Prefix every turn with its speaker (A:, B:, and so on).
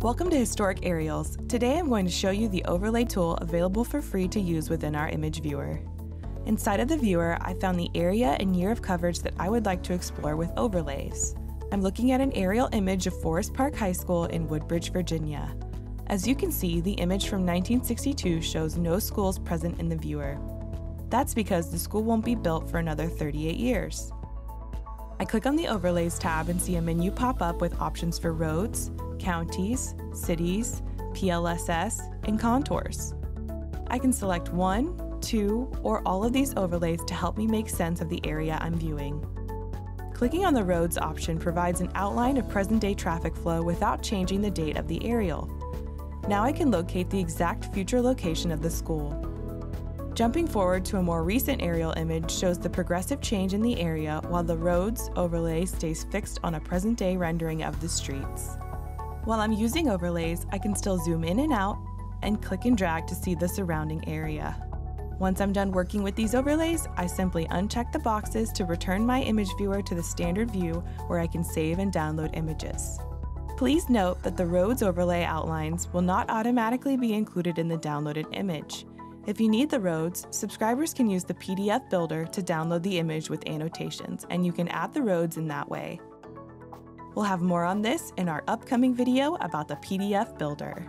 A: Welcome to Historic Aerials. Today I'm going to show you the overlay tool available for free to use within our image viewer. Inside of the viewer, I found the area and year of coverage that I would like to explore with overlays. I'm looking at an aerial image of Forest Park High School in Woodbridge, Virginia. As you can see, the image from 1962 shows no schools present in the viewer. That's because the school won't be built for another 38 years. I click on the Overlays tab and see a menu pop up with options for roads, counties, cities, PLSS, and contours. I can select 1, 2, or all of these overlays to help me make sense of the area I'm viewing. Clicking on the roads option provides an outline of present-day traffic flow without changing the date of the aerial. Now I can locate the exact future location of the school. Jumping forward to a more recent aerial image shows the progressive change in the area while the roads overlay stays fixed on a present-day rendering of the streets. While I'm using overlays, I can still zoom in and out and click and drag to see the surrounding area. Once I'm done working with these overlays, I simply uncheck the boxes to return my image viewer to the standard view where I can save and download images. Please note that the roads overlay outlines will not automatically be included in the downloaded image. If you need the roads, subscribers can use the PDF Builder to download the image with annotations, and you can add the roads in that way. We'll have more on this in our upcoming video about the PDF Builder.